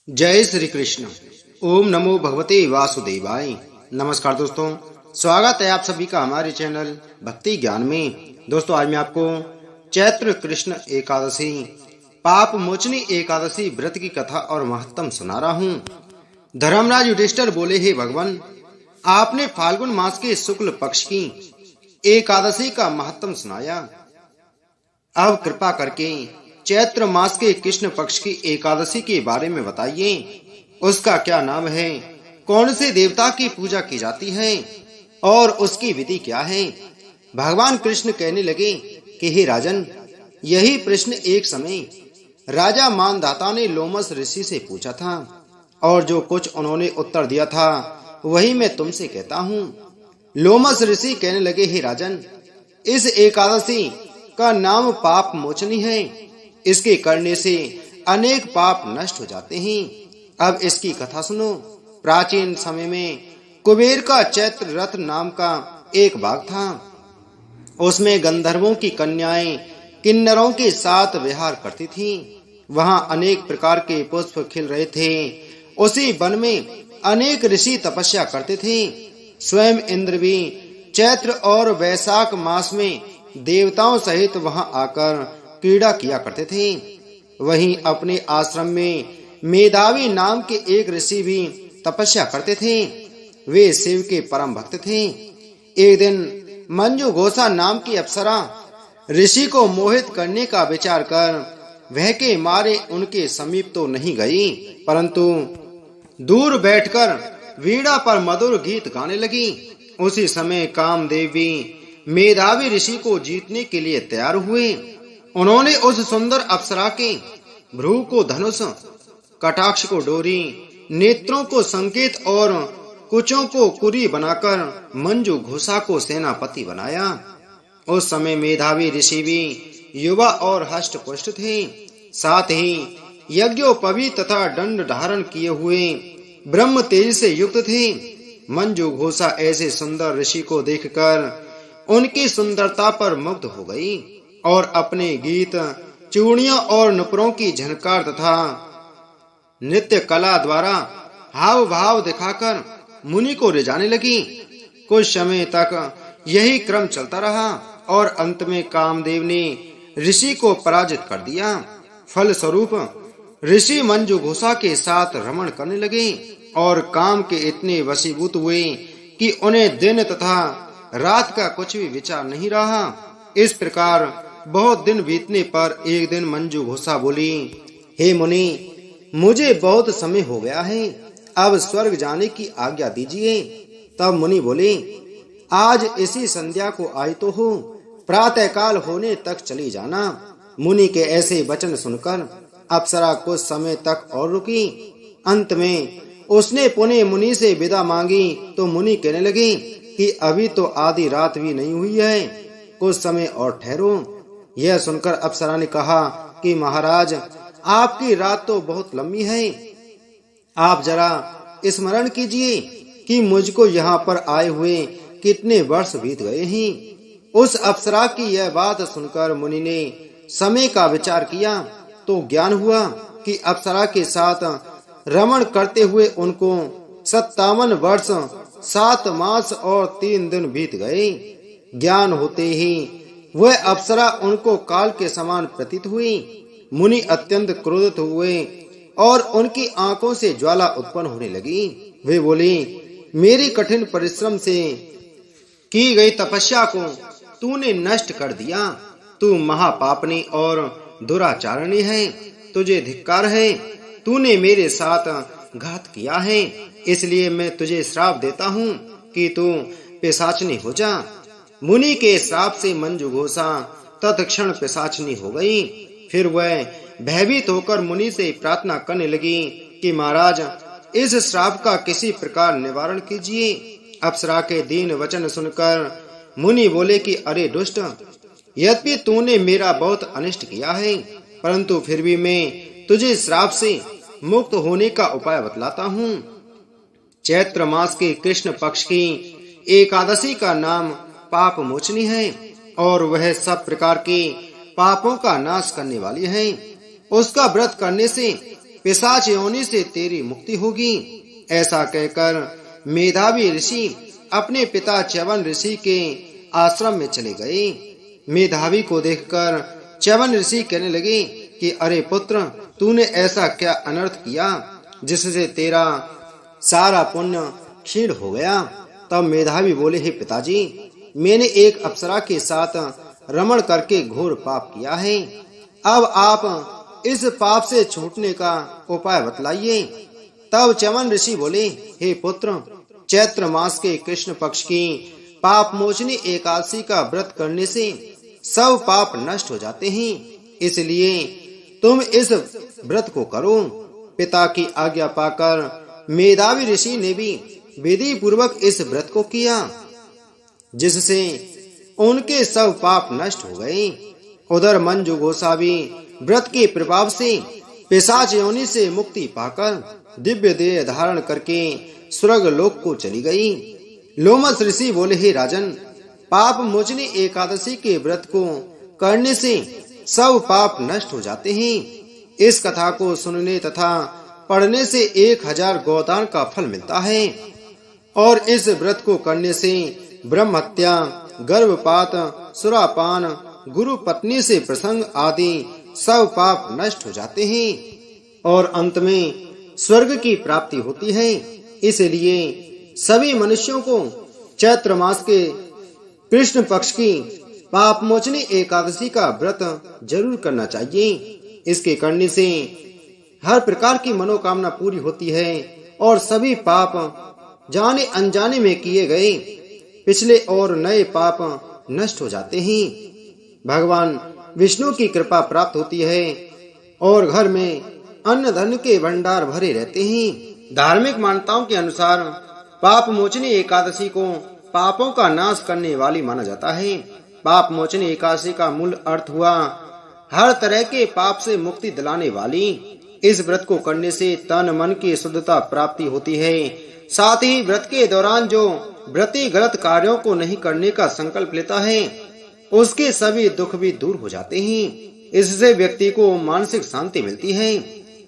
जय श्री कृष्ण। ओम नमो भगवते वासुदेवाय। नमस्कार दोस्तों, स्वागत है आप सभी का हमारे चैनल भक्ति ज्ञान में। दोस्तों, आज मैं आपको चैत्र कृष्ण एकादशी पाप मोचनी एकादशी व्रत की कथा और महत्तम सुना रहा हूँ। धर्मराज युधिष्ठिर बोले, हे भगवान, आपने फाल्गुन मास के शुक्ल पक्ष की एकादशी का महत्तम सुनाया। अब कृपा करके चैत्र मास के कृष्ण पक्ष की एकादशी के बारे में बताइए। उसका क्या नाम है, कौन से देवता की पूजा की जाती है और उसकी विधि क्या है। भगवान कृष्ण कहने लगे कि हे राजन, यही प्रश्न एक समय राजा मानधाता ने लोमस ऋषि से पूछा था और जो कुछ उन्होंने उत्तर दिया था वही मैं तुमसे कहता हूँ। लोमस ऋषि कहने लगे, हे राजन, इस एकादशी का नाम पाप मोचनी है। इसके करने से अनेक पाप नष्ट हो जाते हैं। अब इसकी कथा सुनो। प्राचीन समय में कुबेर का चैत्र रथ नाम का एक बाग था। उसमें गंधर्वों की कन्याएं किन्नरों के साथ विहार करती थीं। वहां अनेक प्रकार के पुष्प खिल रहे थे। उसी वन में अनेक ऋषि तपस्या करते थे। स्वयं इंद्र भी चैत्र और वैशाख मास में देवताओं सहित वहां आकर क्रीड़ा किया करते थे। वहीं अपने आश्रम में मेधावी नाम के एक ऋषि भी तपस्या करते थे। वे शिव के परम भक्त थे। एक दिन मंजू घोषा नाम की अप्सरा ऋषि को मोहित करने का विचार कर वह के मारे उनके समीप तो नहीं गई, परंतु दूर बैठकर वीणा पर मधुर गीत गाने लगी। उसी समय कामदेव भी मेधावी ऋषि को जीतने के लिए तैयार हुए। उन्होंने उस सुंदर अप्सरा के भ्रू को धनुष, कटाक्ष को डोरी, नेत्रों को संकेत और कुचों को कुरी बनाकर मंजू घोषा को सेनापति बनाया। उस समय मेधावी ऋषि भी युवा और हष्ट पुष्ट थे। साथ ही यज्ञोपवी तथा दंड धारण किए हुए ब्रह्म तेज से युक्त थे। मंजू घोषा ऐसे सुंदर ऋषि को देखकर उनकी सुंदरता पर मुग्ध हो गई और अपने गीत, चूड़ियों और नुपुरों की झनकार तथा नृत्य कला द्वारा हाव भाव दिखाकर मुनि को रिझाने लगी। कुछ समय तक यही क्रम चलता रहा और अंत में कामदेव ने ऋषि को पराजित कर दिया। फलस्वरूप ऋषि मंजू घोषा के साथ रमण करने लगे और काम के इतने वशीभूत हुए कि उन्हें दिन तथा रात का कुछ भी विचार नहीं रहा। इस प्रकार बहुत दिन बीतने पर एक दिन मंजू घोषा बोली, हे मुनि, मुझे बहुत समय हो गया है, अब स्वर्ग जाने की आज्ञा दीजिए। तब मुनि बोले, आज इसी संध्या को आए तो हो, प्रातः काल होने तक चली जाना। मुनि के ऐसे वचन सुनकर अप्सरा कुछ समय तक और रुकी। अंत में उसने पुनः मुनि से विदा मांगी तो मुनि कहने लगे कि अभी तो आधी रात भी नहीं हुई है, कुछ समय और ठहरो। यह सुनकर अप्सरा ने कहा कि महाराज, आपकी रात तो बहुत लंबी है। आप जरा स्मरण कीजिए कि मुझको यहाँ पर आए हुए कितने वर्ष बीत गए हैं। उस अप्सरा की यह बात सुनकर मुनि ने समय का विचार किया तो ज्ञान हुआ कि अप्सरा के साथ रमण करते हुए उनको 57 वर्ष 7 मास और 3 दिन बीत गए। ज्ञान होते ही वह अप्सरा उनको काल के समान प्रतीत हुई। मुनि अत्यंत क्रोधित हुए और उनकी आंखों से ज्वाला उत्पन्न होने लगी। वे बोले, मेरी कठिन परिश्रम से की गई तपस्या को तूने नष्ट कर दिया। तू महापापनी और दुराचारणी है, तुझे धिक्कार है। तूने मेरे साथ घात किया है, इसलिए मैं तुझे श्राप देता हूँ कि तू पिशाचनी हो जा। मुनि के श्राप से मंजू घोषा तत्क्षण पिशाचनी हो गई। फिर वह भयभीत होकर मुनि से प्रार्थना करने लगी कि महाराज, इस श्राप का किसी प्रकार निवारण कीजिए। अप्सरा के दीन वचन सुनकर मुनि बोले कि अरे दुष्ट, यद्यपि तूने मेरा बहुत अनिष्ट किया है, परंतु फिर भी मैं तुझे श्राप से मुक्त होने का उपाय बतलाता हूँ। चैत्र मास के कृष्ण पक्ष की एकादशी का नाम पाप मोचनी है और वह सब प्रकार के पापों का नाश करने वाली है। उसका व्रत करने से पिशाच योनि से तेरी मुक्ति होगी। ऐसा कहकर मेधावी ऋषि अपने पिता च्यवन ऋषि के आश्रम में चले गए। मेधावी को देखकर च्यवन ऋषि कहने लगे कि अरे पुत्र, तूने ऐसा क्या अनर्थ किया जिससे तेरा सारा पुण्य क्षीण हो गया। तब मेधावी बोले, हे पिताजी, मैंने एक अप्सरा के साथ रमण करके घोर पाप किया है। अब आप इस पाप से छूटने का उपाय बतलाइए। तब च्यवन ऋषि बोले, हे पुत्र, चैत्र मास के कृष्ण पक्ष की पाप मोचनी एकादशी का व्रत करने से सब पाप नष्ट हो जाते हैं, इसलिए तुम इस व्रत को करो। पिता की आज्ञा पाकर मेधावी ऋषि ने भी विधि पूर्वक इस व्रत को किया, जिससे उनके सब पाप नष्ट हो गए। उधर मंजू गोसावी व्रत के प्रभाव से पिशाच योनि से मुक्ति पाकर दिव्य देह धारण करके स्वर्ग लोक को चली गई। लोमस ऋषि बोले, हे राजन, पाप मोचनी एकादशी के व्रत को करने से सब पाप नष्ट हो जाते हैं। इस कथा को सुनने तथा पढ़ने से 1000 गोदान का फल मिलता है और इस व्रत को करने से ब्रह्म हत्या, गर्भपात, सुरापान, गुरु पत्नी से प्रसंग आदि सब पाप नष्ट हो जाते हैं और अंत में स्वर्ग की प्राप्ति होती है। इसलिए सभी मनुष्यों को चैत्र मास के कृष्ण पक्ष की पाप मोचनी एकादशी का व्रत जरूर करना चाहिए। इसके करने से हर प्रकार की मनोकामना पूरी होती है और सभी पाप जाने अनजाने में किए गए पिछले और नए पाप नष्ट हो जाते हैं। भगवान विष्णु की कृपा प्राप्त होती है और घर में अन्न धन के भंडार भरे रहते हैं। धार्मिक मान्यताओं के अनुसार पाप मोचनी एकादशी को पापों का नाश करने वाली माना जाता है। पाप मोचनी एकादशी का मूल अर्थ हुआ हर तरह के पाप से मुक्ति दिलाने वाली। इस व्रत को करने से तन मन की शुद्धता प्राप्ति होती है। साथ ही व्रत के दौरान जो व्रती गलत कार्यों को नहीं करने का संकल्प लेता है, उसके सभी दुख भी दूर हो जाते हैं। इससे व्यक्ति को मानसिक शांति मिलती है।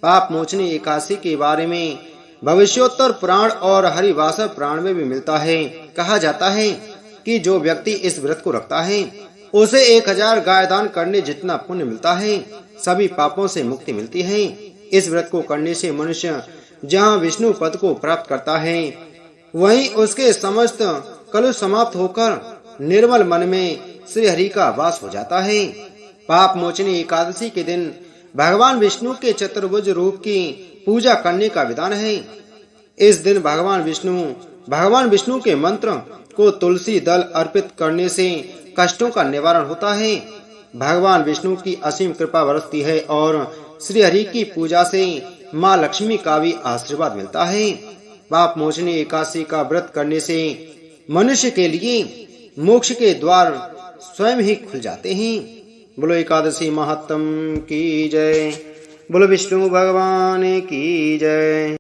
पाप मोचनी एकादशी के बारे में भविष्योत्तर पुराण और हरिवासर पुराण में भी मिलता है। कहा जाता है कि जो व्यक्ति इस व्रत को रखता है, उसे 1000 गाय दान करने जितना पुण्य मिलता है। सभी पापों से मुक्ति मिलती है। इस व्रत को करने से मनुष्य जहाँ विष्णु पद को प्राप्त करता है, वहीं उसके समस्त कलुष समाप्त होकर निर्मल मन में श्री हरि का वास हो जाता है। पाप मोचनी एकादशी के दिन भगवान विष्णु के चतुर्भुज रूप की पूजा करने का विधान है। इस दिन भगवान विष्णु के मंत्र को तुलसी दल अर्पित करने से कष्टों का निवारण होता है। भगवान विष्णु की असीम कृपा बरसती है और श्री हरि की पूजा से माँ लक्ष्मी का भी आशीर्वाद मिलता है। पाप मोचनी एकादशी का व्रत करने से मनुष्य के लिए मोक्ष के द्वार स्वयं ही खुल जाते हैं। बोलो एकादशी महात्म की जय। बोलो विष्णु भगवान की जय।